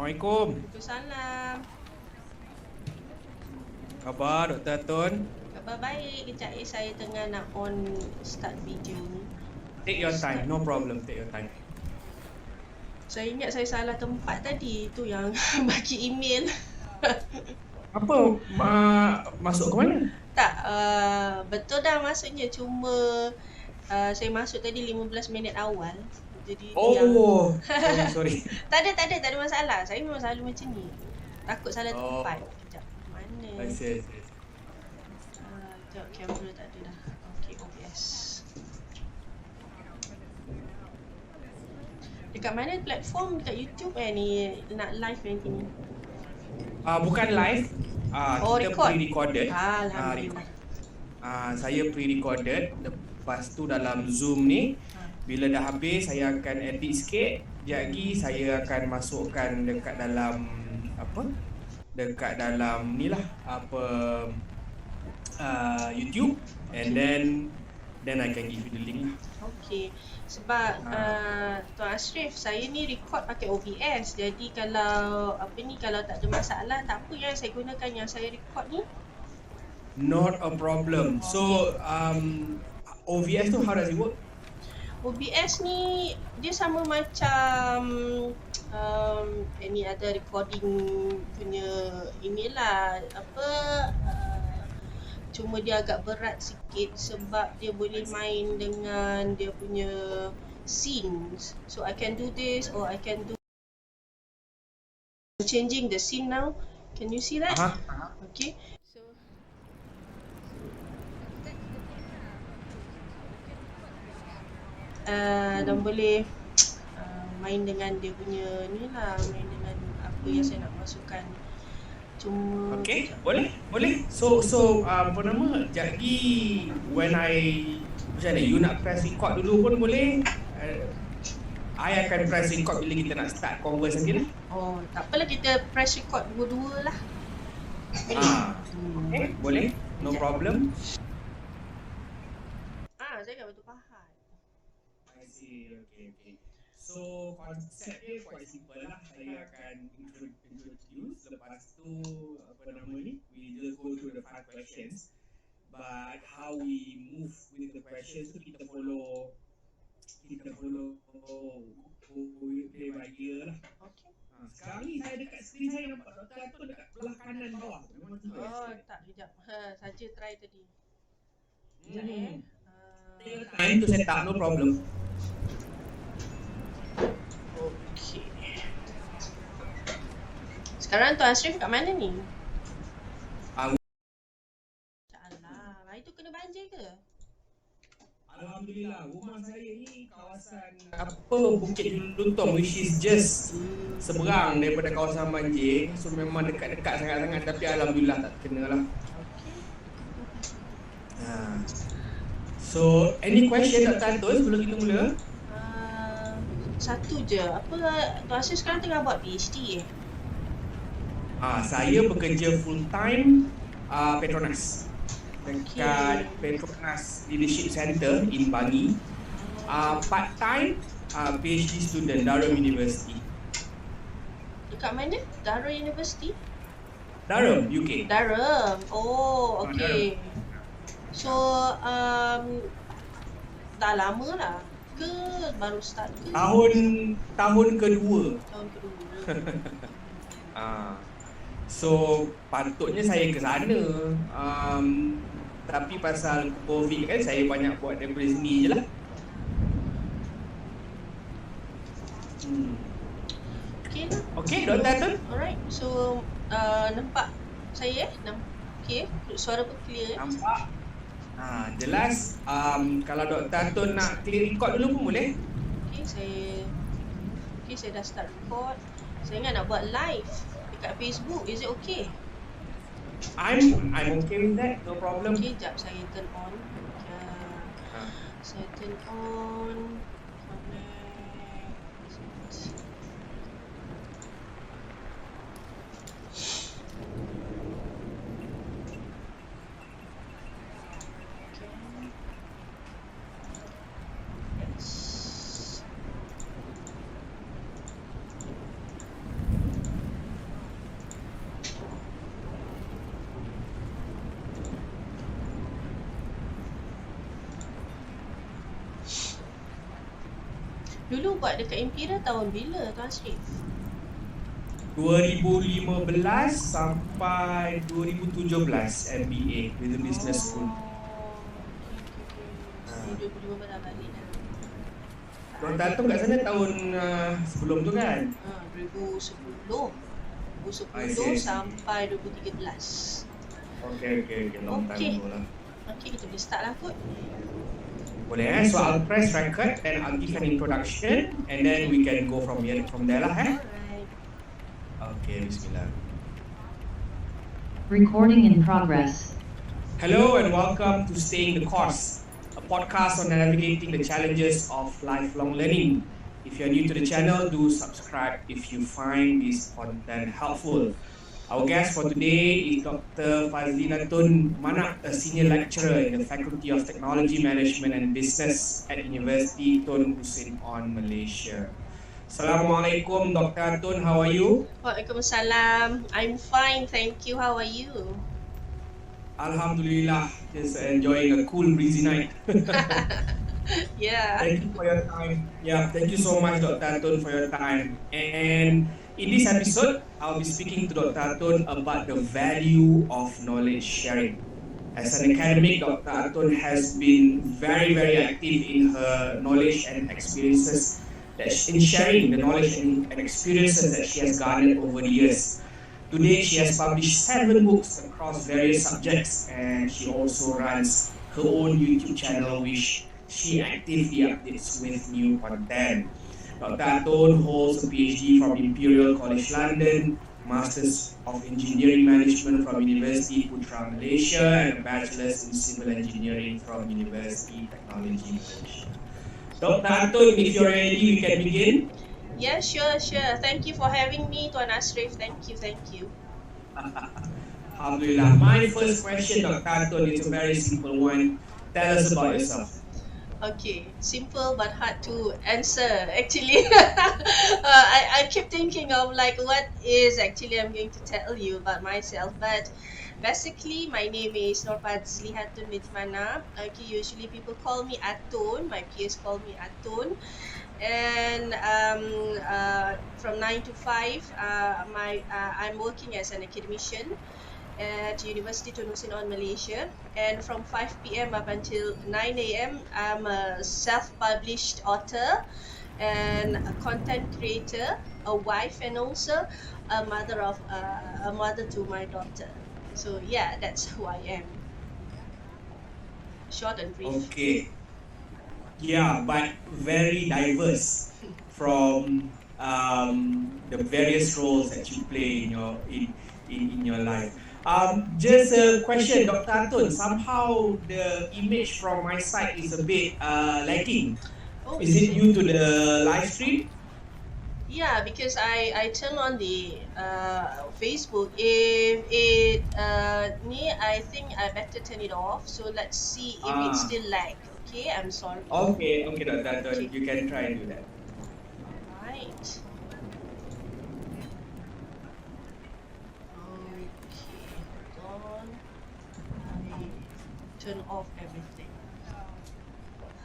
Assalamualaikum. Waalaikumsalam. Khabar Dr. Atun? Khabar baik. Kejap saya tengah nak start video ni. Take your time, no problem. Take your time. Saya ingat saya salah tempat tadi. Itu yang bagi email. Apa? Masuk ke mana? Tak, betul dah maksudnya. Cuma saya masuk tadi 15 minit awal. Jadi sorry. Tak ada masalah. Saya memang selalu macam ni. Takut salah tempat. Kejap. Mana? I see. Tengok kamera tak ada dah. Okay, OBS. Dekat mana platform? Dekat YouTube ni nak live nanti ni? Bukan live. Kita pre-recorded. Alhamdulillah. Saya pre-recorded. Lepas tu dalam Zoom ni, bila dah habis saya akan edit sikit. Sekejap lagi saya akan masukkan dekat dalam dekat dalam ni lah YouTube, and then I can give you the link lah. Okay. Sebab Tuan Ashrif, saya ni record pakai OBS. Jadi kalau kalau tak ada masalah, tak apa yang saya gunakan yang saya record ni. Not a problem. So OBS tu how does it work? OBS ni dia sama macam any other recording punya inilah cuma dia agak berat sikit sebab dia boleh main dengan dia punya scenes. So I can do this or I can do changing the scene now. Can you see that? Okay. Dan boleh main dengan dia punya ni lah, main dengan apa yang saya nak masukkan. Cuma boleh. So apa nama? Jadi when macam mana, you nak press record dulu pun boleh. I akan press record bila kita nak start converse nanti lah. Oh, tak apalah, kita press record dua-dua lah. Okay, boleh. No problem. Saya kat Batu Pahat. I see. Okay. So konsep dia quite simple lah. Saya akan introduce. Lepas tu we just go through the 5 questions. But how we move with the questions tu kita follow day by year lah. Okay. Sekarang ni saya dekat screen saya nampak Dr. Atun dekat belah kanan bawah. Memang tak, kejap. Saja try tadi. Kejap Take your time to set up, no problem. Okay. Sekarang Tuan Ashrif kat mana ni? Alah, hari tu kena banjir ke? Alhamdulillah, rumah saya ni kawasan Bukit Luntong, which is just seberang daripada kawasan banjir. So memang dekat-dekat sangat-sangat, tapi alhamdulillah tak kena lah. So any question Dr. Atun sebelum kita mula? Satu je. Tuan Ashrif sekarang tengah buat PhD saya bekerja full time Petronas. Dekat Petronas Leadership Center in Bangi. Part time PhD student Durham University. Dekat mana? Durham University? Durham, UK. Durham. Oh, okay. So dah lama lah ke baru start ke? Tahun kedua. So patutnya saya ke sana. Tapi pasal COVID kan, saya banyak buat daripada sini je lah. Okay lah. Okay, Dr. Atun. Alright, so nampak saya okay, suara pun clear. Nampak? Jelas. Kalau Dr. Atun nak clear record dulu pun boleh. Okay, saya dah start record. Saya ingat nak buat live dekat Facebook. Is it okay? I'm okay with that, no problem. Okay, jap saya turn on. Saya turn on. Dulu buat dekat Imperial tahun bila Tuan Ashrif? 2015 sampai 2017 MBA with the business school. Jadi 2015 dah balik dah. Dr. Atun kat sana tahun sebelum tu kan? 2010 I see. sampai 2013. Okay, long time ago lah. Okay, kita boleh start lah kot. Boleh so I'll press record and I'll give an introduction and then we can go from there lah Alright. Okay, bismillah. Recording in progress. Hello and welcome to Staying the Course, a podcast on navigating the challenges of lifelong learning. If you're new to the channel, do subscribe if you find this content helpful. Our guest for today is Dr. Norpadzlihatun Manap, a senior lecturer in the Faculty of Technology, Management and Business at Universiti Tun Hussein Malaysia. Assalamualaikum, Dr. Atun, how are you? Waalaikumsalam. I'm fine, thank you. How are you? Alhamdulillah, just enjoying a cool breezy night. Yeah. Thank you for your time. Yeah, thank you so much, Dr. Atun, for your time. And in this episode, I'll be speaking to Dr. Atun about the value of knowledge sharing. As an academic, Dr. Atun has been very active in her knowledge and experiences, in sharing the knowledge and experiences that she has garnered over the years. Today, she has published 7 books across various subjects, and she also runs her own YouTube channel, which she actively updates with new content. Dr. Atun holds a PhD from Imperial College London, Masters of Engineering Management from Universiti Putra, Malaysia, and a Bachelor's in Civil Engineering from Universiti Teknologi, Malaysia. Dr. Atun, if you're ready, we can begin. Yeah, sure. Thank you for having me, Tuan Ashrif. Thank you. Alhamdulillah. My first question, Dr. Atun, is a very simple one. Tell us about yourself. Okay, simple but hard to answer actually. I keep thinking of like what is actually I'm going to tell you about myself, but basically my name is Norpadzlihatun Manap. Okay, usually people call me Atun, my peers call me Atun. And from 9 to 5, I'm working as an academician at Universiti Tun Hussein Malaysia, and from 5 p.m. up until 9 a.m. I'm a self-published author and a content creator, a wife, and also a mother to my daughter. So yeah, that's who I am. Short and brief. Okay. Yeah, but very diverse from the various roles that you play in your life. Just a question, Dr. Atun. Somehow the image from my side is a bit lacking. Oh, Is it due to the live stream? Yeah, because I turn on the Facebook. If it I think I better turn it off. So let's see if it's still lag. Okay, I'm sorry. Okay, Dr. Atun, you can try and do that. Right. Okay, hold on. I turn off everything.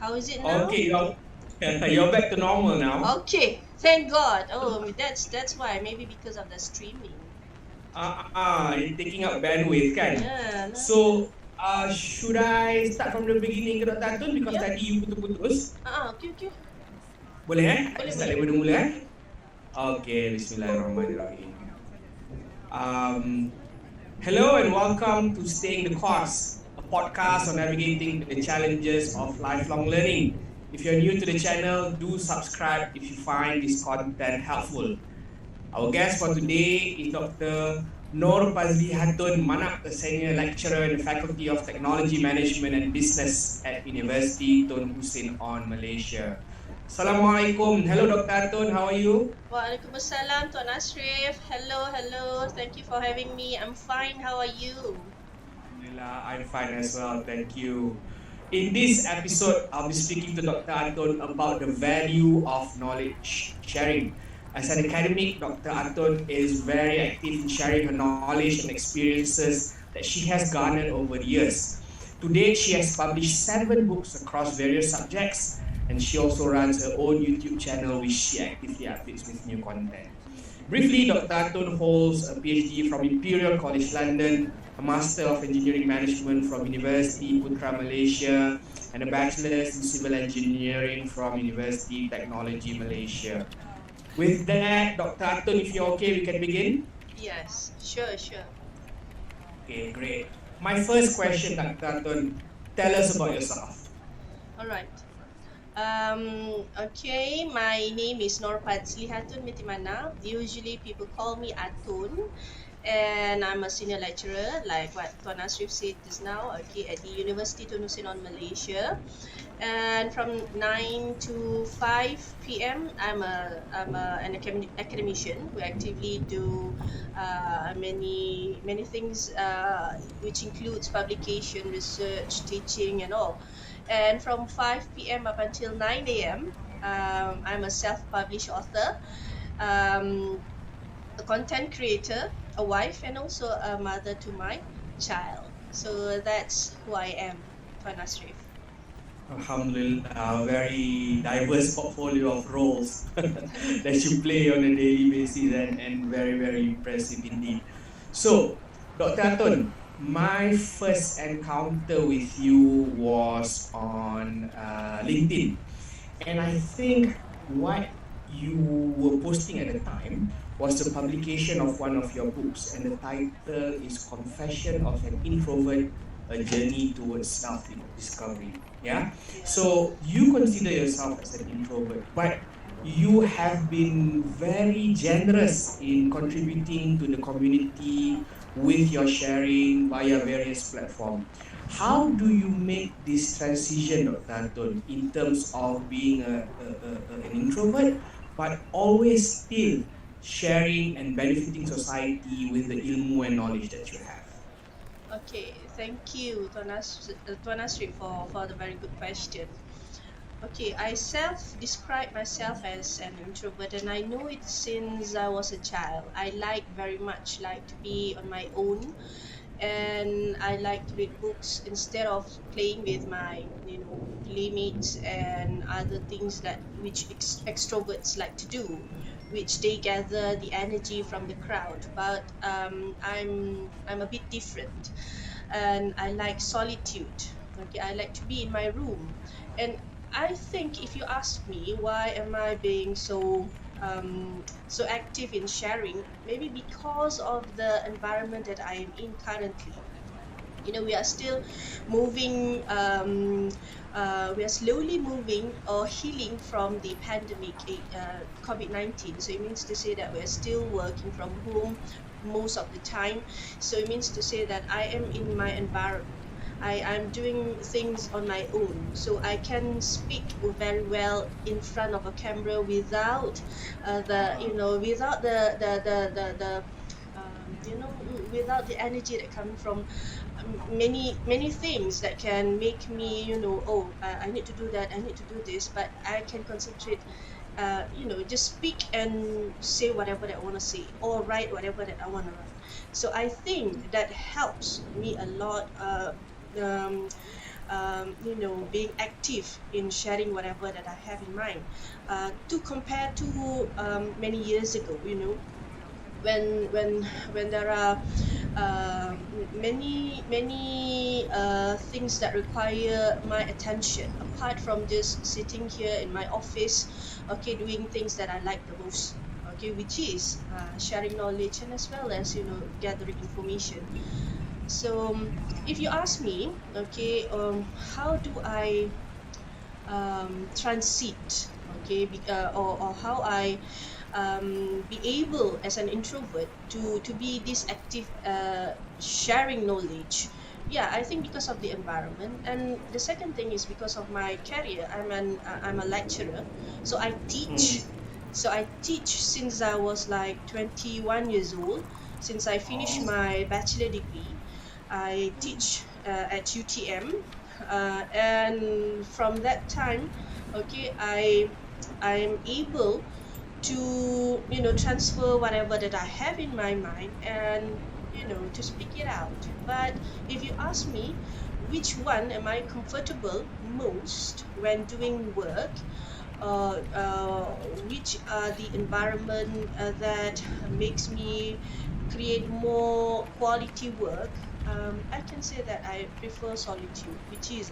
How is it now? Okay, you're back to normal now. Okay, thank God. Oh, that's why. Maybe because of the streaming. It's taking up bandwidth, kan? Yeah. So, should I start from the beginning, Dr. Atun? Because Yeah. tadi you putus-putus. Okay. Boleh Boleh. Start daripada mula Okay, bismillahirrahmanirrahim. Hello and welcome to Staying the Course, a podcast on navigating the challenges of lifelong learning. If you're new to the channel, do subscribe if you find this content helpful. Our guest for today is Dr. Norpadzlihatun Manap, a senior lecturer in the Faculty of Technology, Management and Business at Universiti Tun Hussein Malaysia. Assalamualaikum. Hello, Dr. Atun. How are you? Waalaikumsalam, Tuan Ashrif. Hello. Thank you for having me. I'm fine. How are you? Alhamdulillah, I'm fine as well. Thank you. In this episode, I'll be speaking to Dr. Atun about the value of knowledge sharing. As an academic, Dr. Atun is very active in sharing her knowledge and experiences that she has garnered over the years. To date, she has published 7 books across various subjects, and she also runs her own YouTube channel which she actively updates with new content. Briefly, Dr. Atun holds a PhD from Imperial College London, a Master of Engineering Management from Universiti Putra, Malaysia, and a Bachelor's in Civil Engineering from Universiti Teknologi, Malaysia. With that, Dr. Atun, if you're okay, we can begin. Yes, sure, sure. Okay, great. My first question, Dr. Atun, tell us about yourself. All right. Okay, my name is Norpadzlihatun Manap. Usually people call me Atun, and I'm a senior lecturer, like what Tuan Asrif said just now, okay, at the University of Malaysia. And from 9 to 5 p.m., an academician who actively do many things, which includes publication, research, teaching, and all. And from 5 p.m. up until 9 a.m., I'm a self-published author, um, a content creator, a wife, and also a mother to my child. So that's who I am, Tuan Asrif. Alhamdulillah, very diverse portfolio of roles that you play on a daily basis, and very, very impressive indeed. So, Dr. Atun, my first encounter with you was on LinkedIn. And I think what you were posting at the time was the publication of one of your books, and the title is Confession of an Introvert, a Journey Towards Self-Discovery. Yeah? So you consider yourself as an introvert, but you have been very generous in contributing to the community with your sharing via various platforms. How do you make this transition, Dr. Atun, in terms of being an introvert, but always still sharing and benefiting society with the ilmu and knowledge that you have? Okay, thank you, Tuan Asri, for the very good question. Okay, I describe myself as an introvert, and I know it since I was a child. I very much like to be on my own, and I like to read books instead of playing with my playmates and other things that which extroverts like to do, which they gather the energy from the crowd. But I'm a bit different, and I like solitude. Okay, I like to be in my room, and I think if you ask me why am I being so active in sharing, maybe because of the environment that I am in currently. We are still moving, we are slowly moving or healing from the pandemic, COVID-19. So it means to say that we are still working from home most of the time. So it means to say that I am in my environment. I'm doing things on my own, so I can speak very well in front of a camera without without without the energy that comes from many things that can make me I need to do that, I need to do this, but I can concentrate, just speak and say whatever that I want to say, or write whatever that I want to write. So I think that helps me a lot, being active in sharing whatever that I have in mind, to compare to many years ago, when there are many things that require my attention apart from just sitting here in my office, okay, doing things that I like the most, okay, which is sharing knowledge and as well as gathering information. So if you ask me, okay, how do I transit, okay, or how I be able as an introvert to be this active, sharing knowledge. Yeah, I think because of the environment, and the second thing is because of my career. I'm a lecturer, so I teach. So I teach since I was like 21 years old. Since I finished my bachelor degree, I teach at UTM, and from that time, okay, I'm able to transfer whatever that I have in my mind and to speak it out. But if you ask me which one am I comfortable most when doing work, which are the environment that makes me create more quality work. I can say that I prefer solitude, which is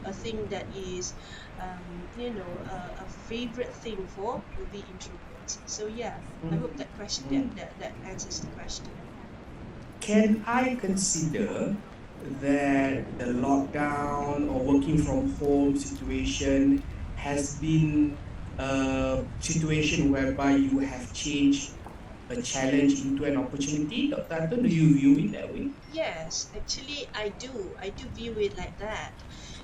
a thing that is, a favorite thing for the introverts. So yeah, I hope that question that answers the question. Can I consider that the lockdown or working from home situation has been a situation whereby you have changed a challenge into an opportunity? Dr. Atun, do you view it that way? Yes, actually, I do. I do view it like that.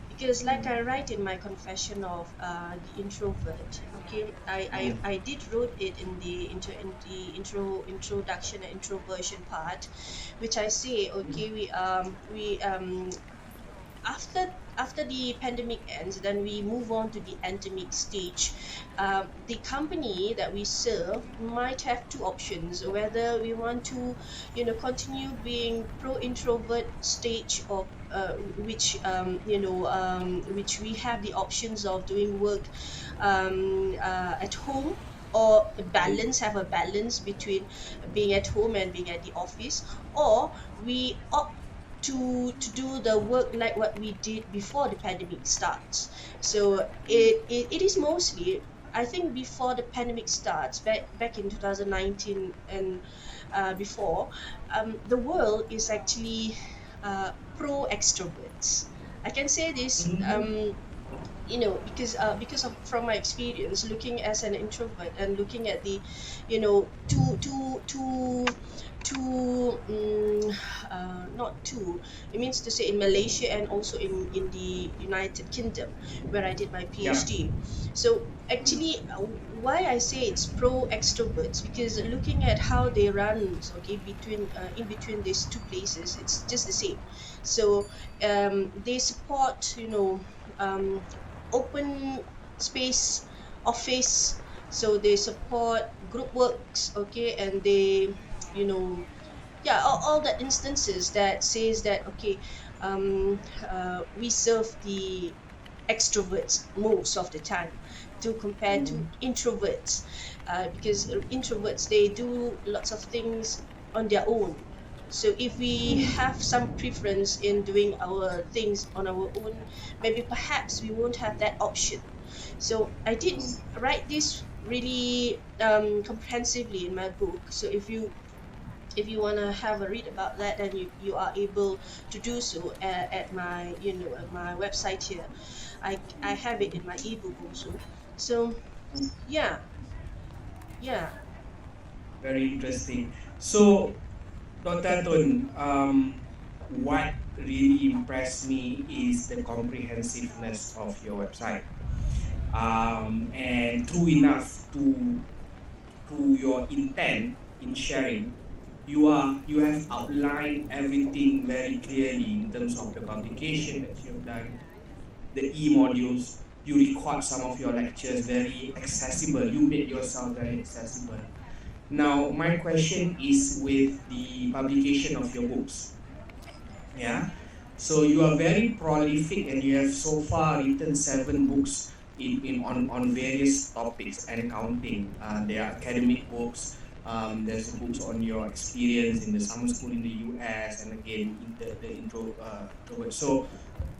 Because, like I write in my confession of the introvert, okay, I did wrote it in the introduction and introversion part, which I say, okay, we after after the pandemic ends, then we move on to the endemic stage. The company that we serve might have two options: whether we want to, continue being pro introvert stage, or which we have the options of doing work at home, or have a balance between being at home and being at the office, or we opt to do the work like what we did before the pandemic starts. So it is mostly, I think, before the pandemic starts, back in 2019 and before, the world is actually pro extroverts. I can say this, because of from my experience looking as an introvert and looking at the, not two, it means to say in Malaysia and also in the United Kingdom, where I did my Yeah. PhD. So actually, why I say it's pro extroverts, because looking at how they run, okay, between in between these two places, it's just the same. So they support, open space office. So they support group works, okay, and they, you know yeah, all the instances that says that, okay, we serve the extroverts most of the time to compare to introverts, because introverts, they do lots of things on their own. So if we have some preference in doing our things on our own, maybe perhaps we won't have that option. So I did write this really comprehensively in my book. So if you want to have a read about that, then you are able to do so at my, at my website here. I have it in my ebook also. So yeah, yeah. Very interesting. So, Dr. Tun, what really impressed me is the comprehensiveness of your website. And true enough to your intent in sharing, you have outlined everything very clearly in terms of the publication that you have done, the e-modules. You record some of your lectures very accessible. You made yourself very accessible. Now, my question is with the publication of your books. Yeah. So you are very prolific and you have so far written 7 books on various topics and counting. There are academic books. There's books on your experience in the summer school in the US, and again in the introvert. So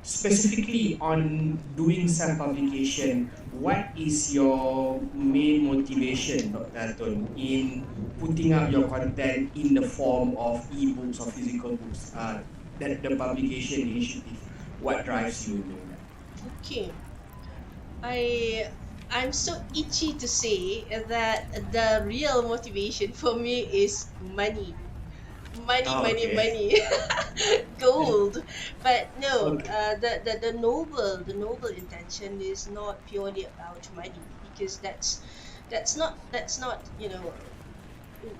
specifically on doing self-publication, what is your main motivation, Dr. Atun, in putting up your content in the form of e-books or physical books? That the publication initiative, what drives you in doing that? Okay. I I'm so itchy to say that the real motivation for me is money. Money, Oh, money, okay. money. Gold. But no, Okay. the noble intention is not purely about money, because that's not,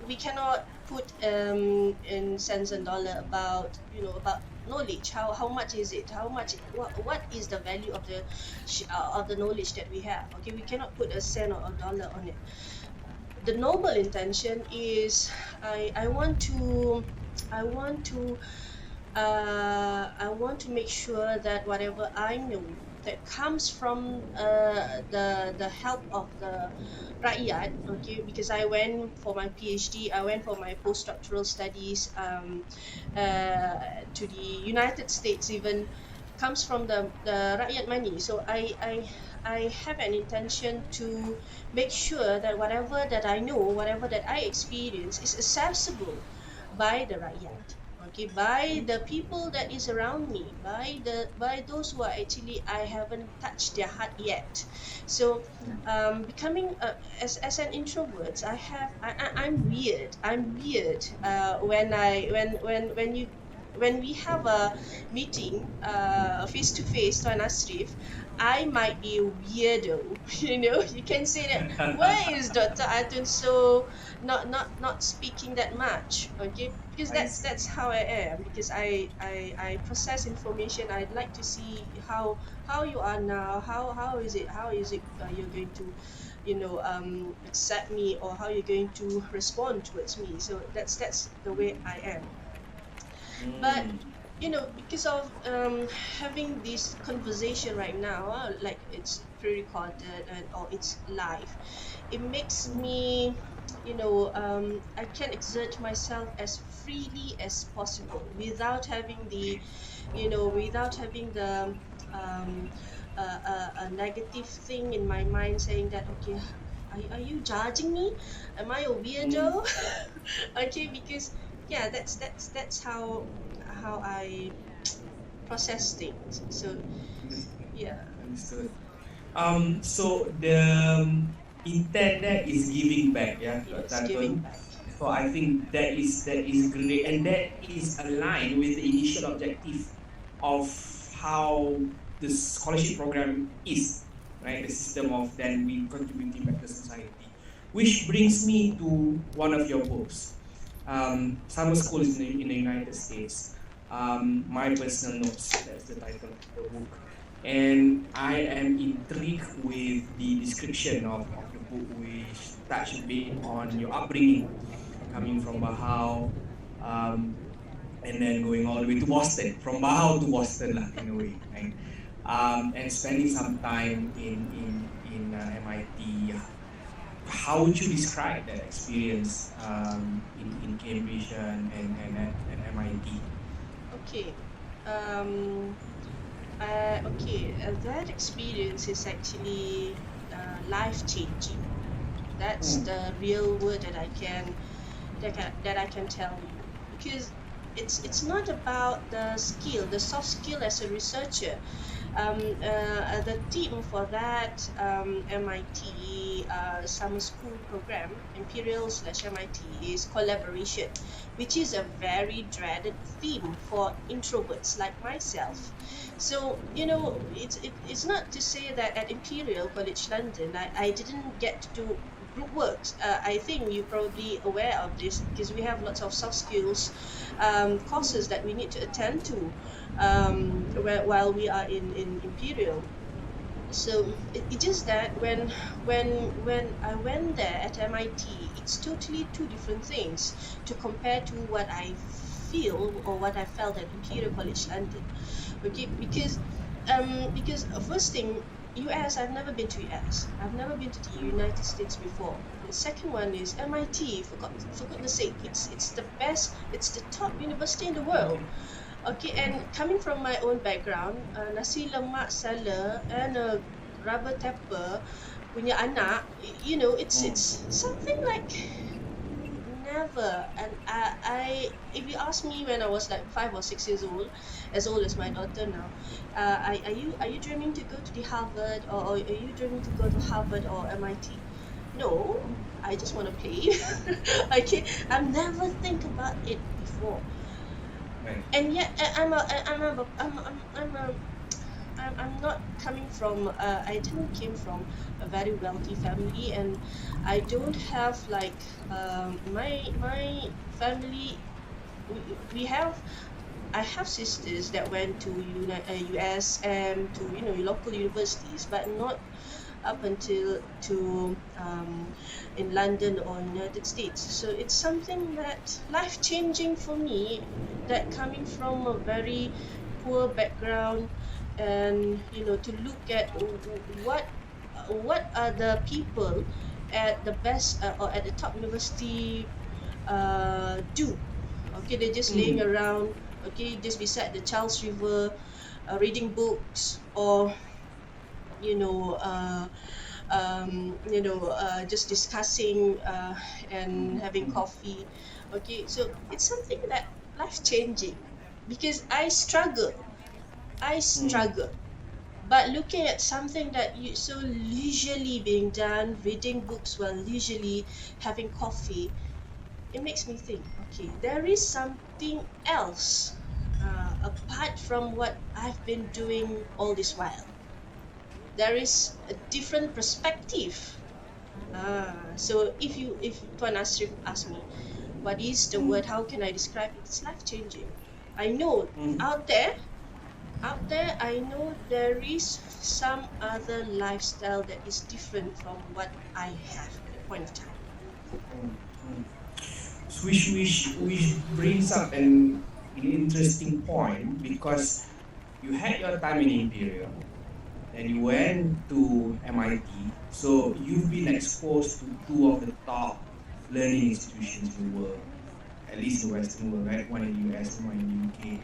we cannot put in cents and dollar about, about knowledge. How much is it? What is the value of the knowledge that we have? Okay, we cannot put a cent or a dollar on it. The noble intention is, I want to I want to make sure that whatever I know that comes from the help of the rakyat, okay, because I went for my PhD, I went for my postdoctoral studies to the United States even, comes from the rakyat money. So I have an intention to make sure that whatever that I know, whatever that I experience is accessible by the rakyat, okay, by the people that is around me, by those who are actually I haven't touched their heart yet. So becoming as an introvert, I'm weird, when I when you when we have a meeting face to face to an Asrif, I might be a weirdo. You can say that, why is Dr. Atun so not speaking that much, okay, because I that's how I am, because I process information. I'd like to see how you are now, how is it you're going to accept me, or how you're going to respond towards me. So that's the way I am. But Mm. because of having this conversation right now, like it's pre-recorded and or it's live, it makes me, I can exert myself as freely as possible without having the um, a negative thing in my mind saying that, okay, are you judging me? Am I a Mm. weirdo? Okay, because yeah, that's how I process things. So Understood. yeah, Understood. So the intent there is giving back, yeah, Dr. yes, giving Atun. back. So I think that is great, and that is aligned with the initial objective of how the scholarship program is, right? The system of then we contributing back to society, which brings me to one of your books, Summer Schools in the United States. My personal notes. That's the title of the book, and I am intrigued with the description of the book, which touch a bit on your upbringing, coming from Bahau, um, and then going all the way to Boston, from Bahau to Boston, lah, in a way, right? And spending some time in MIT. How would you describe that experience in Cambridge and MIT? Okay. Um, that experience is actually life changing. That's Mm. the real word that I can tell you, because it's not about the skill, the soft skill as a researcher. The theme for that MIT summer school program, Imperial/MIT, is collaboration, which is a very dreaded theme for introverts like myself. So it's not to say that at Imperial College London I didn't get to do group works. I think you're probably aware of this, because we have lots of soft skills courses that we need to attend to while we are in Imperial. So it's just that when I went there at MIT, it's totally two different things to compare to what I feel or what I felt at Imperial College London. Okay, because first thing, US, I've never been to US. I've never been to the United States before. The second one is MIT. For goodness sake, it's the best. It's the top university in the world. Okay, and coming from my own background, nasi lemak sala and a rubber tapper punya anak, it's something like never. And if you ask me when I was like 5 or 6 years old, as old as my daughter now, are you dreaming to go to the Harvard, or are you dreaming to go to Harvard or MIT? No, I just want to play. Okay, I've never think about it before, Right. and yet I'm not coming from I didn't came from a very wealthy family, and I don't have like my family. We have I have sisters that went to US and to local universities, but up until to in London or United States. So it's something that life-changing for me, that coming from a very poor background, and to look at what are the people at the best or at the top university do. Okay, they're just laying around, okay, just beside the Charles River, reading books, or you know uh, just discussing and having coffee. Okay, so it's something that life changing, because I struggle. But looking at something that you so leisurely being done, reading books while leisurely having coffee, it makes me think, okay, there is something else apart from what I've been doing all this while. There is a different perspective. So if Tuan Ashraf asked me, what is the word? How can I describe it? It's life changing. I know out there, I know there is some other lifestyle that is different from what I have at the point of time. Which brings up an interesting point, because you had your time in Imperial, then you went to MIT, so you've been exposed to two of the top learning institutions in the world, at least in the Western world, right? One in the US and one in the UK.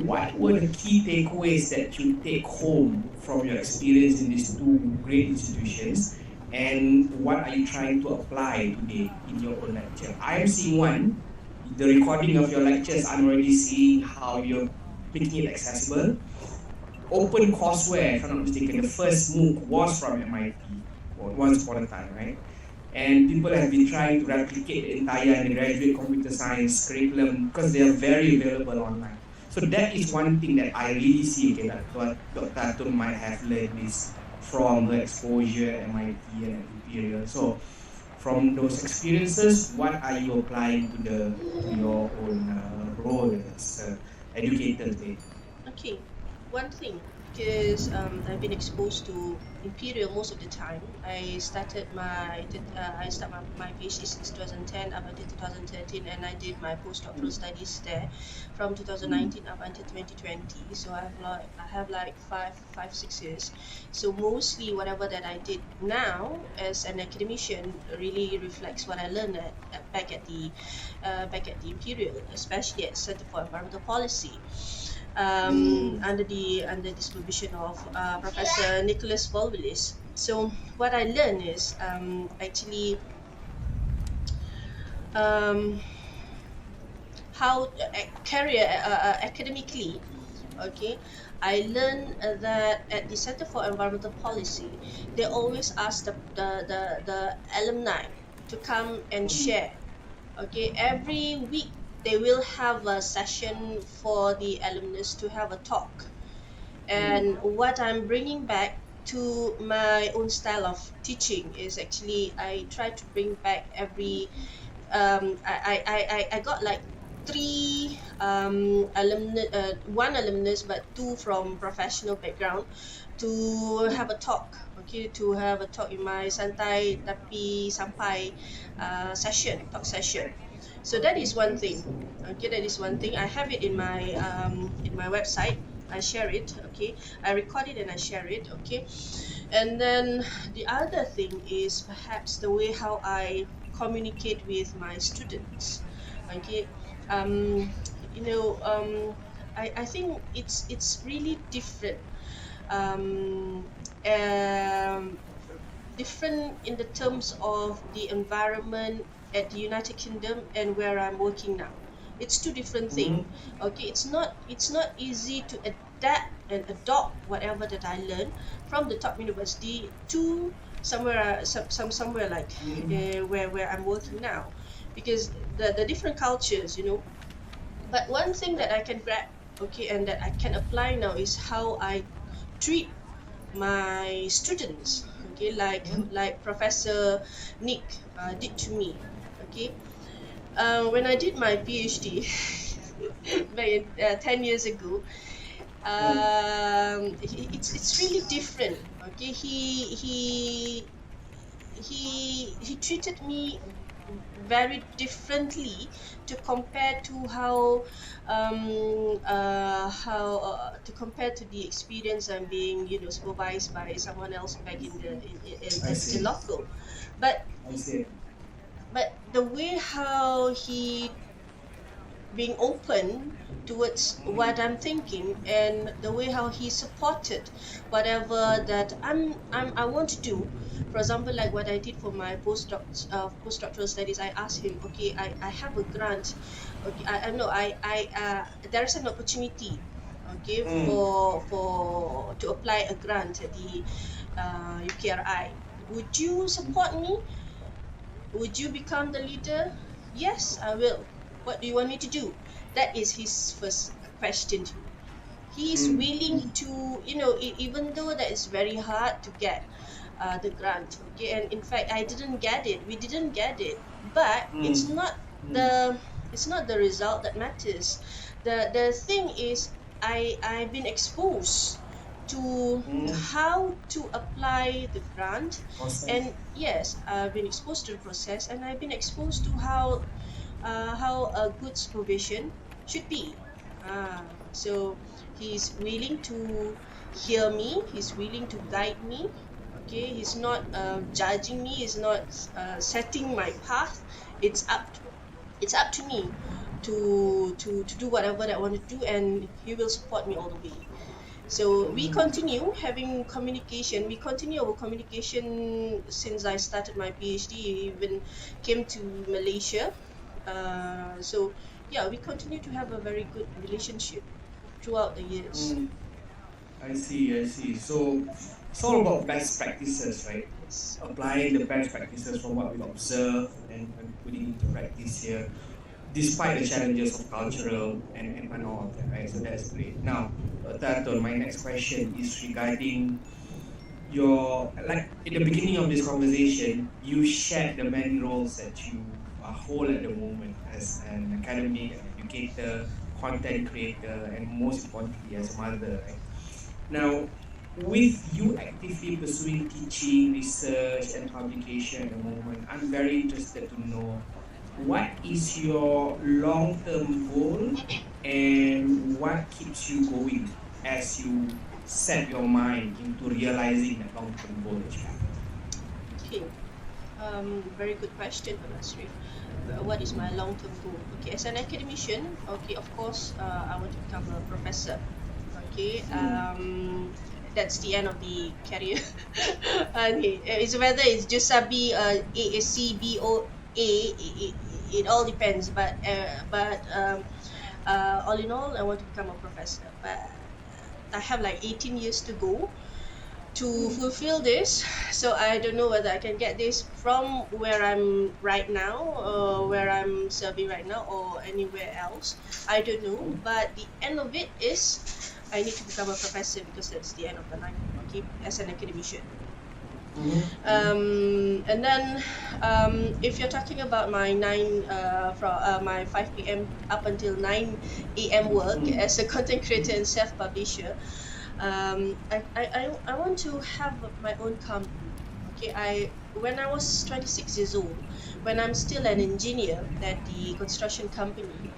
What were the key takeaways that you take home from your experience in these two great institutions? And what are you trying to apply today in your own lecture? I am seeing one, the recording of your lectures. I'm already seeing how you're making it accessible. Open courseware, if I'm not mistaken, the first MOOC was from MIT once upon a time, right? And people have been trying to replicate the entire undergraduate computer science curriculum because they are very available online. So that is one thing that I really see. Okay, that Dr. Atun might have learned this from her exposure at MIT and at Imperial. So from those experiences, what are you applying to your own role as an educator today? Okay, one thing, because I've been exposed to Imperial most of the time. I started my PhD since 2010 up until 2013, and I did my postdoctoral studies there from 2019 up until 2020. So I have like 6 years. So mostly whatever that I did now as an academician really reflects what I learned back at the Imperial, especially at Center for Environmental Policy, under the supervision of Professor Nicholas Volwilis. So what I learned is actually um, how career academically. Okay, I learned that at the Center for Environmental Policy, they always ask the alumni to come and share. Okay, every week they will have a session for the alumnus to have a talk. And what I'm bringing back to my own style of teaching is actually I try to bring back every I got like three alumnus, one alumnus, but two from professional background, to have a talk. Okay, to have a talk in my santai tapi sampai talk session. So that is one thing. Okay, that is one thing. I have it in my website. I share it. Okay, I record it and I share it. Okay, and then the other thing is perhaps the way how I communicate with my students. Okay, um, you know, I think it's really different. Um, um, Different in the terms of the environment at the United Kingdom and where I'm working now. It's two different things. Okay, it's not easy to adapt and adopt whatever that I learn from the top university to somewhere like where I'm working now, because the different cultures, But one thing that I can grab, okay, and that I can apply now is how I treat my students, okay, like Professor Nick did to me. Okay, when I did my PhD back 10 years ago, It's really different. Okay, he treated me very differently to compare to to compare to the experience I'm being supervised by someone else back in the in I as a see. local. but I see. but the way how he being open towards what I'm thinking, and the way how he supported whatever that I want to do. For example, like what I did for my postdoctoral studies, I asked him, okay, I have a grant. Okay, I know I there's an opportunity, okay, Mm. for to apply a grant at the UKRI. Would you support me? Would you become the leader? Yes, I will. What do you want me to do? That is his first question to me. He is Mm. willing to, even though that is very hard to get the grant, okay, and in fact, I didn't get it. We didn't get it, but Mm. Mm. it's not the result that matters. The thing is, I've been exposed to Mm. how to apply the grant, Process. and yes, I've been exposed to the process, and I've been exposed to how a good supervision should be. So he's willing to hear me. He's willing to guide me. Okay, he's not judging me. He's not setting my path. It's up. It's up to me to do whatever that I want to do, and he will support me all the way. So we Mm. continue having communication. We continue our communication since I started my PhD, even came to Malaysia. So yeah, we continue to have a very good relationship throughout the years. Mm. I see. I see. So it's all about best practices, right? Yes. Applying the best practices from what we've observed and putting into practice here, despite the challenges of cultural and all of that, right? So that's great. Now, Taton, my next question is regarding your, like in the beginning of this conversation, you shared the many roles that you hold at the moment as an academic, an educator, content creator, and most importantly, as a mother, right? Now, with you actively pursuing teaching, research, and publication at the moment, I'm very interested to know what is your long-term goal and what keeps you going as you set your mind into realizing that long-term goal that you have. Okay. Very good question, Sharif. What is my long-term goal? Okay, as an academician, okay, of course, I want to become a professor. Okay, Mm. that's the end of the career. Okay, it's whether it's Jusabi, ASC, BOA, it all depends. But all in all, I want to become a professor. But I have like 18 years to go to Mm. fulfill this. So I don't know whether I can get this from where I'm right now, or where I'm serving right now, or anywhere else. I don't know, but the end of it is I need to become a professor, because that's the end of the line, okay, as an academician. Mm-hmm. And then if you're talking about my my 5 p.m. up until 9 a.m. work Mm. as a content creator and self-publisher, I want to have my own company. Okay, when I was 26 years old, when I'm still an engineer at the construction company,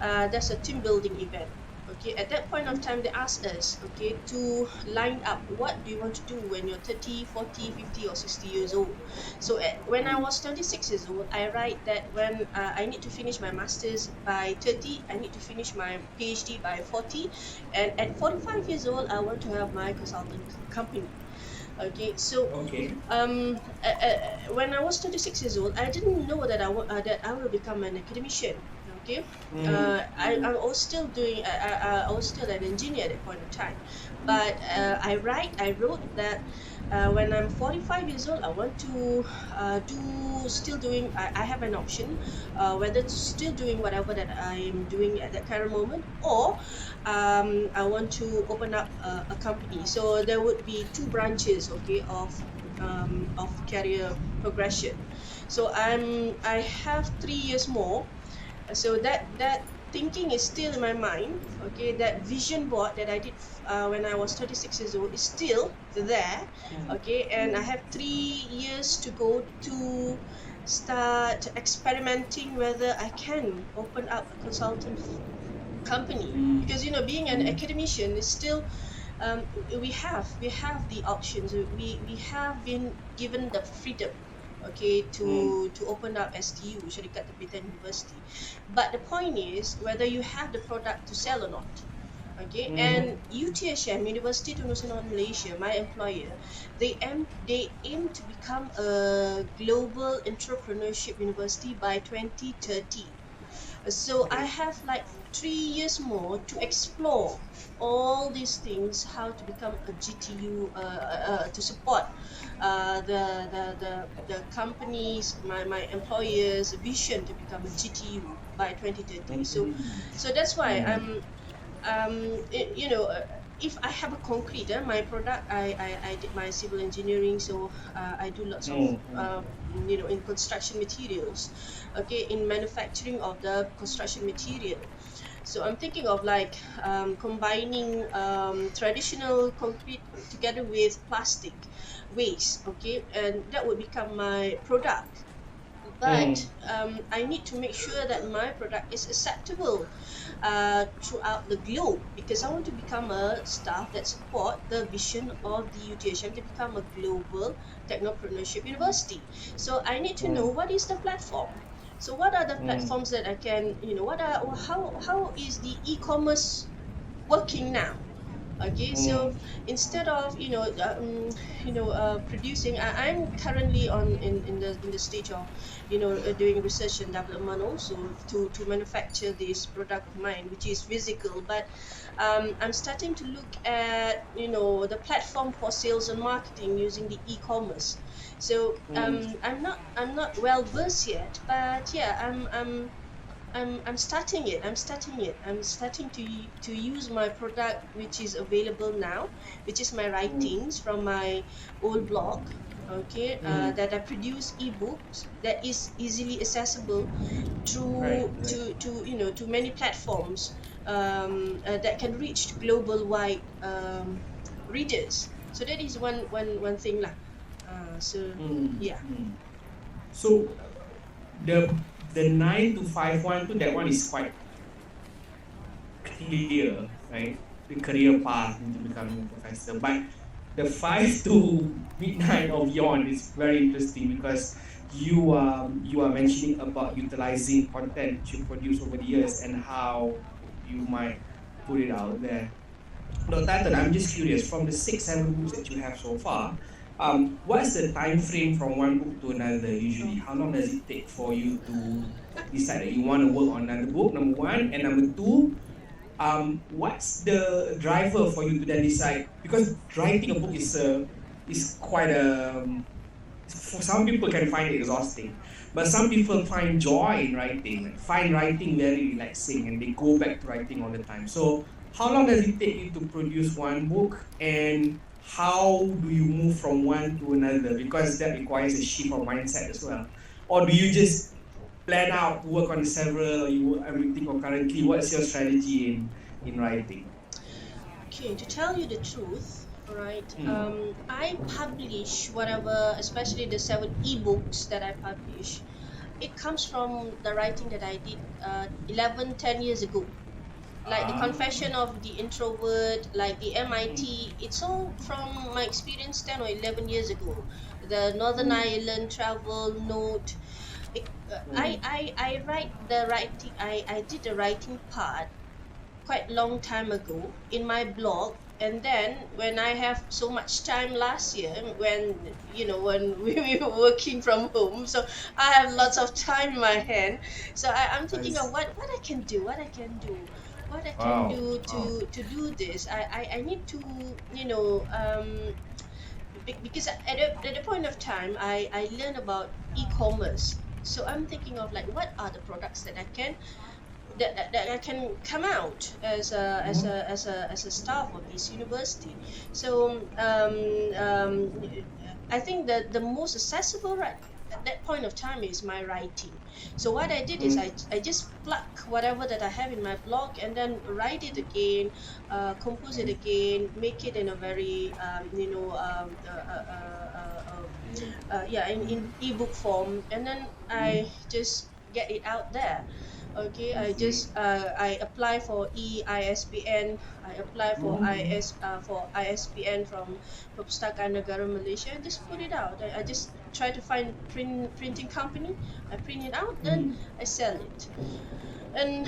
there's a team building event. Okay, at that point of time, they asked us, okay, to line up what do you want to do when you're 30, 40, 50, or 60 years old. So when I was 26 years old, I write that when I need to finish my master's by 30, I need to finish my PhD by 40, and at 45 years old, I want to have my consulting company. Okay, so Okay. when I was 26 years old, I didn't know that I will become an academician. Okay, Mm. I was still doing I was still an engineer at that point of time, but I wrote that when I'm 45 years old, I want to I have an option, whether to still doing whatever that I'm doing at that current moment, or I want to open up a company. So there would be two branches, okay, of career progression. So I have 3 years more. So thinking is still in my mind. Okay, that vision board that I did when I was 36 years old is still there. Okay, and I have 3 years to go to start experimenting whether I can open up a consultant company, because being an academician is still, we have the options. We have been given the freedom, okay, to open up STU, Syarikat Terbitan University. But the point is whether you have the product to sell or not. Okay, and UTHM, University Tunku Nasional Malaysia, my employer, they aim to become a global entrepreneurship university by 2030. So I have like 3 years more to explore all these things, how to become a GTU, to support the companies, my employers' vision to become a GTU by 2030. So that's why if I have a concrete, my product, I did my civil engineering, so I do lots of in construction materials, okay, in manufacturing of the construction material. So I'm thinking of like combining traditional concrete together with plastic waste, okay, and that would become my product. But I need to make sure that my product is acceptable throughout the globe, because I want to become a staff that support the vision of the UTHM to become a global technopreneurship university. So I need to know what is the platform. So what are the platforms that I can, what are how is the e-commerce working now? Okay, so instead of producing, I'm currently in the stage of doing research and development also to manufacture this product of mine, which is physical. But I'm starting to look at the platform for sales and marketing using the e-commerce. So I'm not well versed yet, but yeah, I'm starting it. I'm starting to use my product, which is available now, which is my writings from my old blog. Okay, that I produce ebooks that is easily accessible through to many platforms, that can reach global wide readers. So that is one thing lah. So yeah. So the 9 to 5 one to that one is quite clear, right? The career path into becoming a professor. But the 5 to midnight of yawn is very interesting because you are mentioning about utilizing content that you produce over the years and how you might put it out there. Dr. Atun, I'm just curious, from the 6, 7 books that you have so far, what's the time frame from one book to another usually? How long does it take for you to decide that you want to work on another book, number one? And number two, what's the driver for you to then decide? Because writing a book is quite for some people can find it exhausting, but some people find joy in writing, like find writing very relaxing, and they go back to writing all the time. So, how long does it take you to produce one book, and how do you move from one to another? Because that requires a shift of mindset as well. Or do you just plan out to work on several, or you work everything concurrently? What's your strategy in writing? Okay, to tell you the truth, right? I publish whatever, especially the 7 ebooks that I publish. It comes from the writing that I did 10 years ago. Like the Confession of the Introvert, like the MIT, it's all from my experience 10 or 11 years ago. The Northern Ireland travel note. I write the writing. I did the writing part quite long time ago in my blog, and then when I have so much time last year, when we were working from home, so I have lots of time in my hand. So I'm thinking of what I can do, to do this. I need to, because at the point of time I learned about e-commerce. So I'm thinking of like what are the products that I can come out as a staff of this university. So I think that the most accessible, right, at that point of time is my writing. So what I did is I just pluck whatever that I have in my blog and then write it again, compose it again, make it in a very yeah, in ebook form, and then I just get it out there. Okay, I apply for EISBN. I apply for ISBN from Perpustakaan Negara Malaysia and just put it out. I just try to find printing company. I print it out, then I sell it. And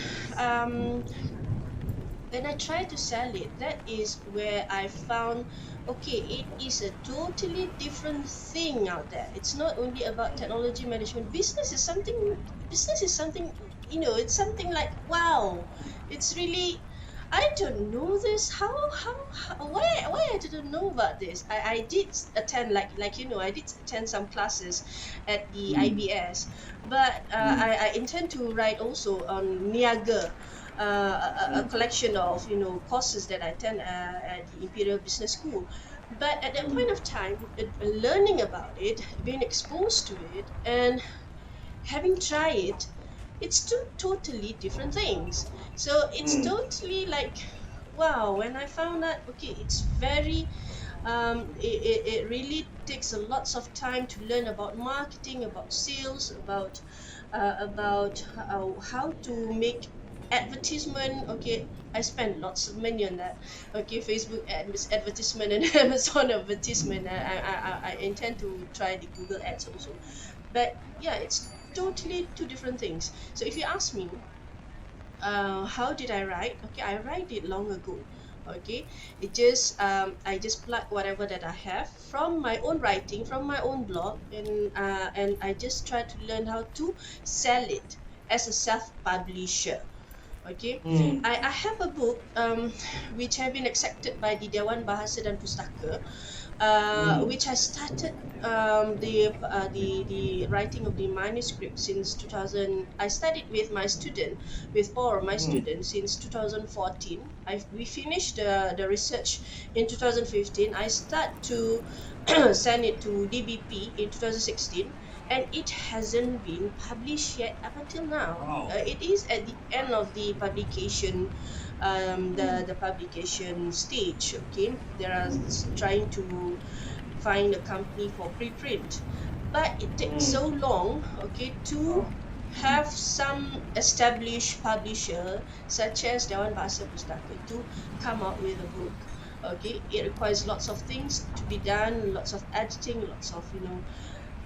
when I try to sell it, that is where I found, okay, it is a totally different thing out there. It's not only about technology management. Business is something, it's something like, wow, it's really, I don't know this. Why I didn't know about this? I did attend, I did attend some classes at the IBS, but I intend to write also on Niaga, a collection of courses that I attend at the Imperial Business School. But at that point of time, learning about it, being exposed to it, and having tried it, it's two totally different things. So it's totally like, wow, when I found that, okay, it's very it really takes a lots of time to learn about marketing, about sales, about how to make advertisement. Okay, I spend lots of money on that. Okay, Facebook advertisement and Amazon advertisement. I intend to try the Google ads also, but yeah, it's totally two different things. So if you ask me, how did I write? Okay, I write it long ago. Okay, I just plug whatever that I have from my own writing, from my own blog, and I just try to learn how to sell it as a self-publisher. Okay, I have a book which have been accepted by the Dewan Bahasa dan Pustaka, which I started the writing of the manuscript since 2000. I studied with my student, with four of my students since 2014. We finished the research in 2015. I start to send it to DBP in 2016, and it hasn't been published yet up until now. Wow. It is at the end of the publication, the publication stage. Okay, they are trying to find a company for preprint, but it takes so long, okay, to have some established publisher such as Dewan Bahasa Pustaka to come out with a book. Okay, it requires lots of things to be done, lots of editing, lots of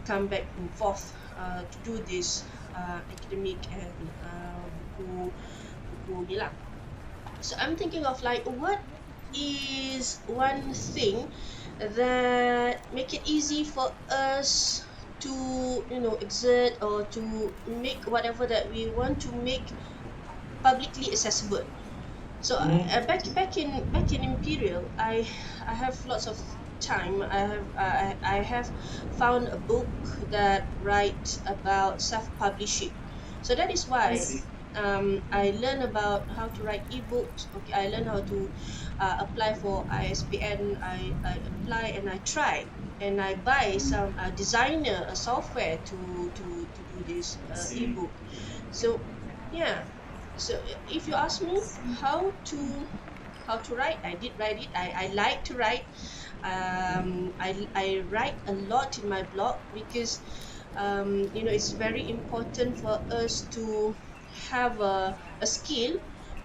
come back and forth to do this academic and buku ni lah. So I'm thinking of like, what is one thing that make it easy for us to exert or to make whatever that we want to make publicly accessible. So back in Imperial, I have lots of time. I have found a book that writes about self-publishing. So that is why I learned about how to write ebooks. Okay, I learned how to apply for ISBN. I apply and I try and I buy some designer software to do this ebook. So yeah. So if you ask me how to write, I did write it. I like to write. I write a lot in my blog because it's very important for us to have a skill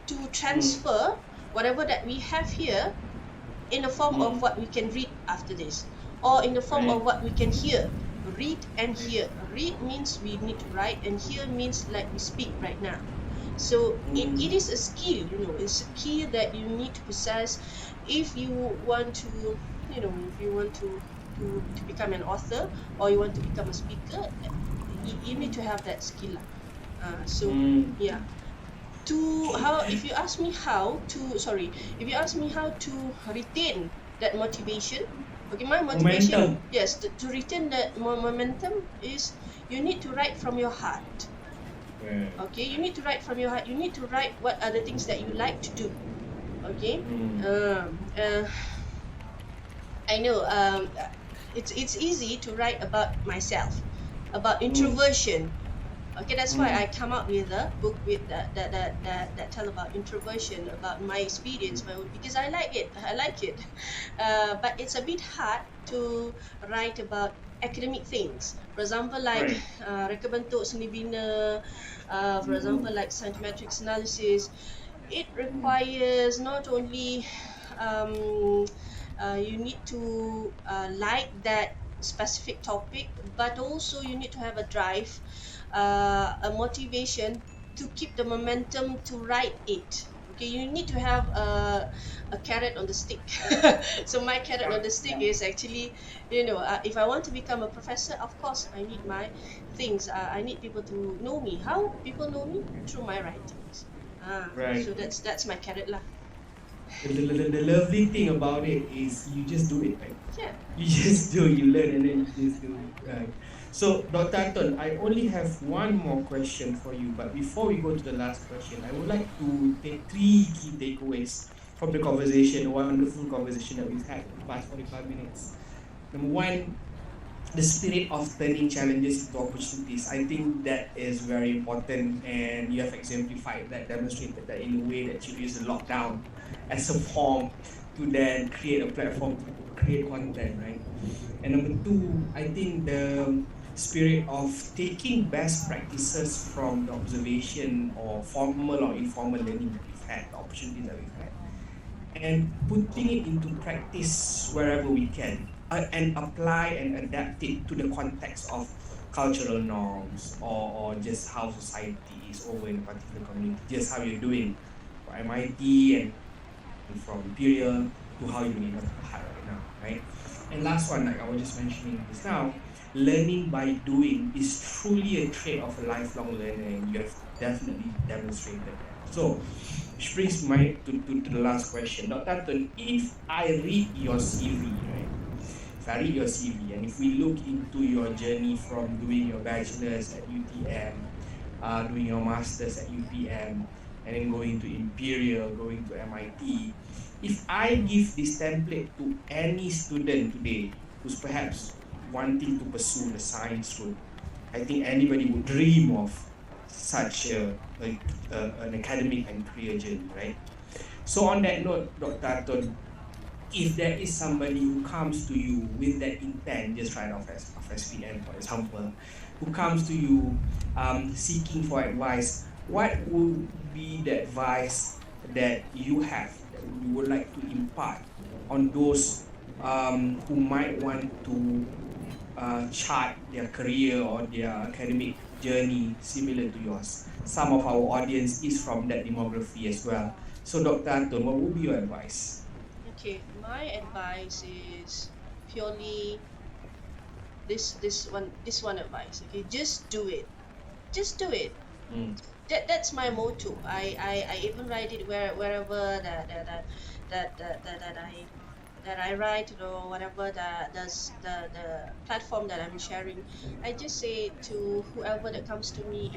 to transfer whatever that we have here in the form of what we can read after this, or in the form of what we can hear. Read and hear. Read means we need to write, and hear means like we speak right now. So it is a skill, it's a skill that you need to possess if you want to, to become an author or you want to become a speaker. You need to have that skill. Yeah. If you ask me how to retain that motivation, okay, my motivation, momentum. Yes, to retain that momentum is you need to write from your heart. Okay, you need to write from your heart. You need to write what are the things that you like to do. Okay, I know it's easy to write about myself. about Mm. introversion. Okay, that's why I Mm. come up with a book with that tell about introversion, about my experience, because I like it. I like it, but it's a bit hard to write about academic things. For example, like Right. reka bentuk seni bina, for example, Mm. like scientometrics analysis. It Mm. requires not only um, you need to like that specific topic, but also you need to have a drive, a motivation to keep the momentum to write it. Okay, you need to have a carrot on the stick. So my carrot on Yeah. the stick Yeah. is actually, if I want to become a professor, of course I need my things. I need people to know me. How people know me? Through my writings. Right. So that's my carrot lah. The lovely thing about it is you just do it, right? Yeah. You just do, you learn and then you just do, right? So, Dr. Atun, I only have one more question for you, but before we go to the last question, I would like to take three key takeaways from the conversation, the wonderful conversation that we've had for the past 45 minutes. Number one, the spirit of turning challenges into opportunities. I think that is very important, and you have exemplified that, demonstrated that in a way that you use the lockdown as a form to then create a platform to create content, right? And number two, I think the spirit of taking best practices from the observation or formal or informal learning that we've had, the opportunities that we've had, and putting it into practice wherever we can, and apply and adapt it to the context of cultural norms, or just how society is over in a particular community, just how you're doing for MIT and from Imperial to how you're doing at Bahau right now, right? And last one, like I was just mentioning just now, learning by doing is truly a trait of a lifelong learner, and you have definitely demonstrated that. So, which brings my to the last question. Dr. Atun, if I read your CV, right? If I read your CV and if we look into your journey from doing your bachelor's at UTM, doing your master's at UPM, and then going to Imperial, going to MIT, if I give this template to any student today who's perhaps wanting to pursue the science route, I think anybody would dream of such an academic and career journey, right? So on that note, Dr. Atun, if there is somebody who comes to you with that intent, just right of SPM, for example, who comes to you seeking for advice, what would be the advice that you have that you would like to impart on those who might want to chart their career or their academic journey similar to yours? Some of our audience is from that demography as well. So, Dr. Anton, what would be your advice? Okay, my advice is purely this one advice. Okay, just do it. Just do it. Mm. That's my motto. I even write it wherever that I write, whatever the platform that I'm sharing. I just say to whoever that comes to me,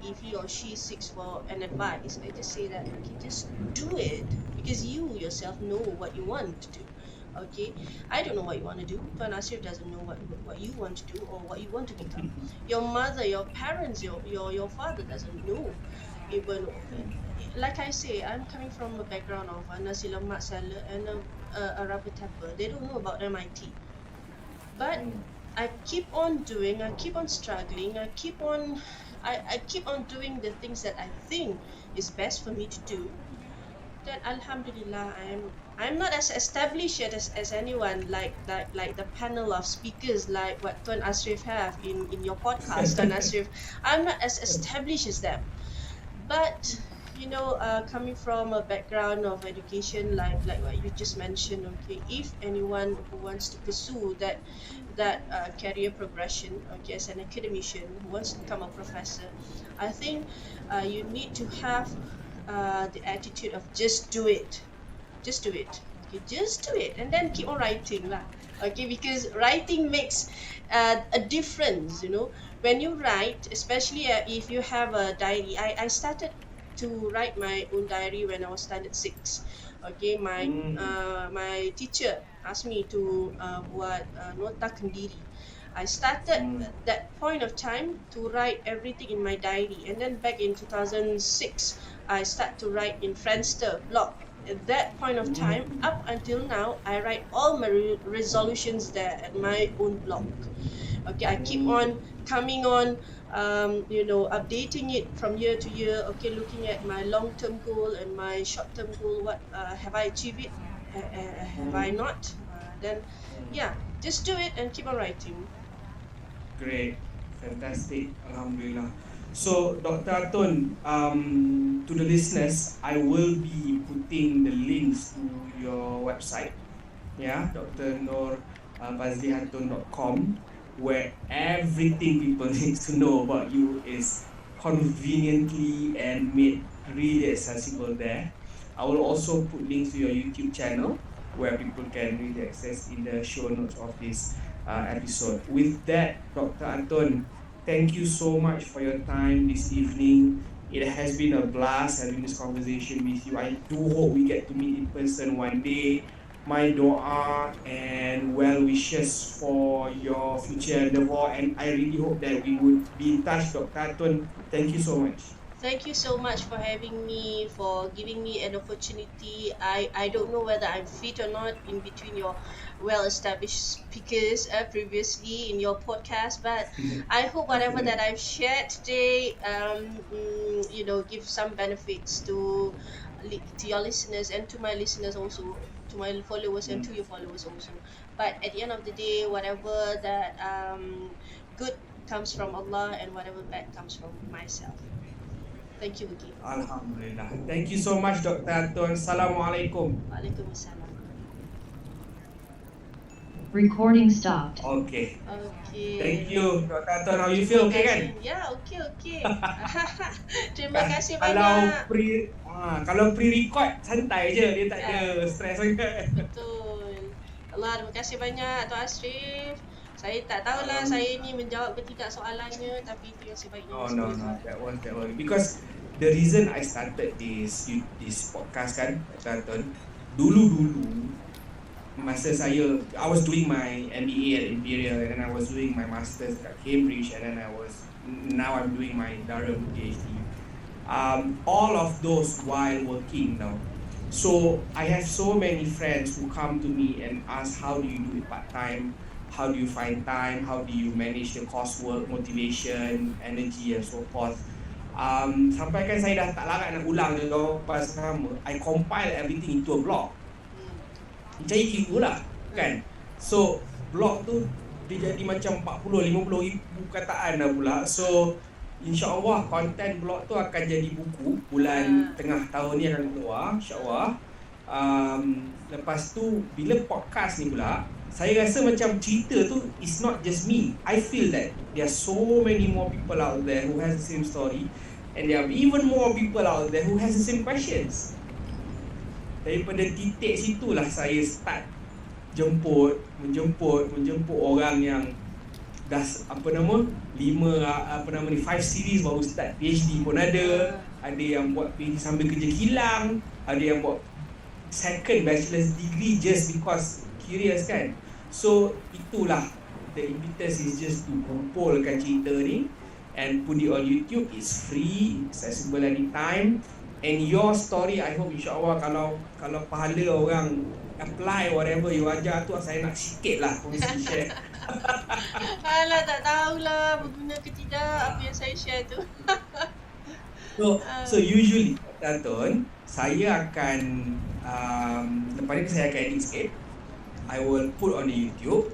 if he or she seeks for an advice, I just say that, okay, just do it, because you yourself know what you want to do. Okay, I don't know what you want to do. Tuan Asif doesn't know what you want to do or what you want to become. Your mother, your parents, your father doesn't know even. Like I say, I'm coming from a background of a nasi lemak salad and a rubber tapper. They don't know about MIT, but Mm. I keep on doing. I keep on struggling. I keep on doing the things that I think is best for me to do. Then Alhamdulillah, I'm not as established yet as anyone, like the panel of speakers like what Tuan Asrif have in your podcast, Tuan Asrif. I'm not as established as them, but coming from a background of education, like what you just mentioned, okay, if anyone who wants to pursue that career progression, okay, as an academician who wants to become a professor, I think you need to have the attitude of just do it. Just do it. Okay, just do it, and then keep on writing lah. Okay, because writing makes a difference. When you write, especially if you have a diary. I started to write my own diary when I was standard 6. Okay, Mm. my teacher asked me to buat nota kendiri. I started at that point of time to write everything in my diary, and then back in 2006 I start to write in Friendster blog. At that point of time, up until now, I write all my resolutions there at my own blog. Okay, I keep on coming on, updating it from year to year. Okay, looking at my long term goal and my short term goal. What have I achieved it? Have I not? Then, yeah, just do it and keep on writing. Great, fantastic, Alhamdulillah. So, Dr. Atun, to the listeners, I will be putting the links to your website, yeah, drnorpadzlihatun.com, where everything people need to know about you is conveniently and made really accessible there. I will also put links to your YouTube channel where people can really access in the show notes of this episode. With that, Dr. Atun, thank you so much for your time this evening. It has been a blast having this conversation with you. I do hope we get to meet in person one day. My doa and well wishes for your future endeavor, and I really hope that we would be in touch, Dr. Atun. Thank you so much. Thank you so much for having me, for giving me an opportunity. I don't know whether I'm fit or not in between your well-established speakers previously in your podcast, but I hope whatever that I've shared today, give some benefits to your listeners and to my listeners also, to my followers and to your followers also. But at the end of the day, whatever that good comes from Allah and whatever bad comes from myself. Thank you again. Alhamdulillah. Thank you so much, Dr. Atun. Assalamualaikum. Waalaikumsalam. Recording stopped. Okay. Okay. Thank you, Dr. Atun. How you feel? Okay kan? Ya, okay. Terima kasih Kalau banyak. kalau pre-record santai je, dia tak ada stress sangat. Betul. Allah, terima kasih banyak Tuan Ashrif. Saya tak tahulah saya ni menjawab ke tidak soalannya, tapi itu yang sebaiknya. Oh no, that one. Because the reason I started this podcast kan, Dr. Atun, dulu masa I was doing my MBA at Imperial, and then I was doing my masters at Cambridge, and then now I'm doing my Durham PhD. All of those while working now. So I have so many friends who come to me and ask, how do you do it part-time? How do you find time? How do you manage the coursework, motivation, energy and so forth? Sampai kan saya dah tak larat nak ulang jawapan sama. I compile everything into a blog. Macam itu lah kan. So blog tu dia jadi macam 40-50 ribu kataan dah pula. So InsyaAllah konten blog tu akan jadi buku bulan tengah tahun ni akan keluar, InsyaAllah. Lepas tu bila podcast ni pula, saya rasa macam cerita tu is not just me. I feel that there are so many more people out there who has the same story, and there are even more people out there who has the same questions. Daripada titik situlah saya start menjemput orang yang dah 5 series baru start PhD pun ada yang buat PhD sambil kerja kilang, ada yang buat second bachelor's degree just because curious kan. So itulah, the impetus is just to kumpulkan cerita ni and put it on YouTube. It's free, accessible anytime. And your story, I hope insyaAllah kalau pahala orang apply whatever you ajar tu, saya nak sikit lah kongsi share. Alah, tak tahulah berguna ke tidak apa yang saya share tu. So usually Atun, saya akan lepas ni saya akan edit sikit, I will put on the YouTube,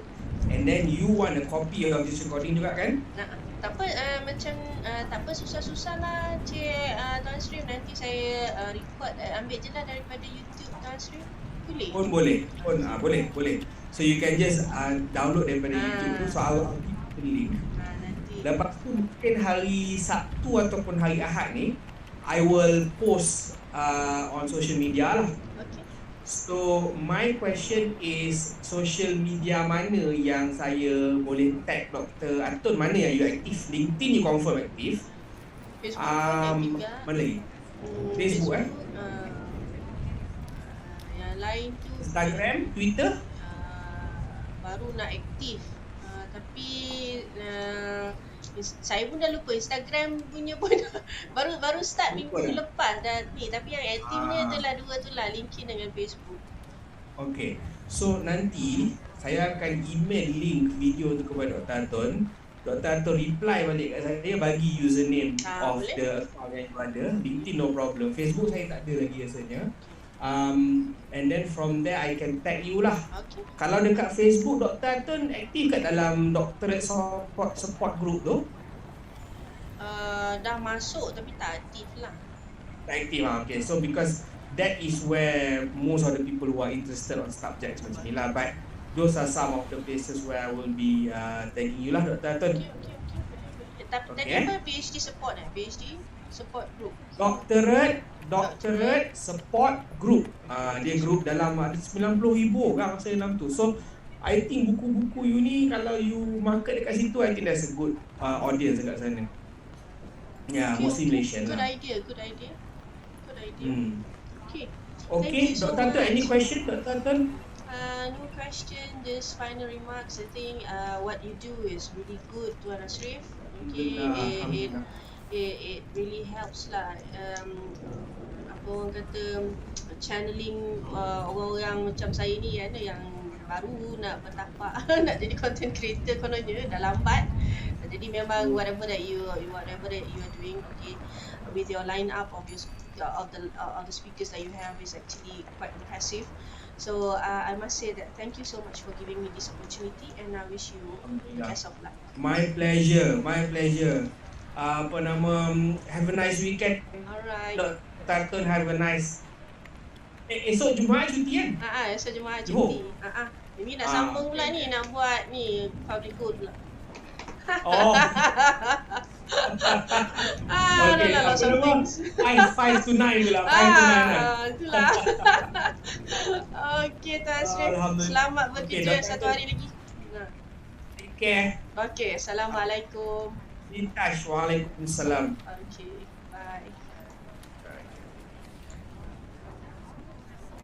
and then you want a copy of this recording juga kan? Tak apa, tak apa susah-susah lah Cik Tuan Sri. Nanti saya record, ambil je lah daripada YouTube Tuan Sri. Boleh? Boleh. So you can just download daripada YouTube tu. So I'll keep the link. Lepas tu mungkin hari Sabtu ataupun hari Ahad ni, I will post on social media lah. Okay. So my question is, social media mana yang saya boleh tag Dr. Atun? Mana yang you aktif? LinkedIn you confirm aktif. Facebook aktif juga. Mana lagi? Facebook Yang lain tu Instagram, Twitter? baru nak aktif Tapi saya pun dah lupa Instagram punya pun baru start Lupa minggu dah. lepas dah ni. Tapi yang aktifnya Ah. dua tu lah, LinkedIn dengan Facebook. Okay, so nanti saya akan email link video tu kepada Dr. Atun. Dr. Atun reply balik kat saya, bagi username of Boleh. the account yang you ada. LinkedIn no problem. Facebook saya tak ada lagi rasanya. And then from there I can tag you lah. Okay. Kalau dekat Facebook Dr. Atun aktif kat dalam doctorate support group tu? Dah masuk tapi tak aktif lah. Tak aktif lah. Okay, so because that is where most of the people who are interested on subjects macam ni lah. But those are some of the places where I will be tagging you lah, Dr. Atun. Okay. Tapi tadi Okay. apa PhD support PhD support group. Doctorate support group. Dia group dalam ada 90,000 orang saya dalam tu. So I think buku-buku you ni kalau you market dekat situ, I think that's a good audience dekat sana. Yeah, mostly Malaysian Good lah. idea. Okay. Okay, Thank you so Dr. Atun, any much. question, Dr. Atun? No question. Just final remarks. I think what you do is really good, Tuan Ashrif. Okay, Alhamdulillah. it really helps lah. Apa orang kata, channeling orang-orang macam saya ni kan, yang baru nak bertapak nak jadi content creator kononnya dah lambat. Jadi memang whatever that you are doing, okay, with your line up of the speakers that you have is actually quite impressive. So I must say that thank you so much for giving me this opportunity, and I wish you the best of luck. My pleasure. Apa nama, have a nice weekend. Alright. Dr. Atun, have a nice. Esok Jumaat cuti kan? Esok Jumaat Johor. cuti. Ini nak sambung pula ni, nak buat ni public good pula. Oh. Okay, dah lah apa nama? 5 to 9 pula. 5 to 9 lah. Itulah. Okay, Tuan Ashrif. Alhamdulillah. Selamat bekerja Okay, satu hari lagi. Take care. Okay, Assalamualaikum. In touch. Waalaikumsalam. Okay, bye.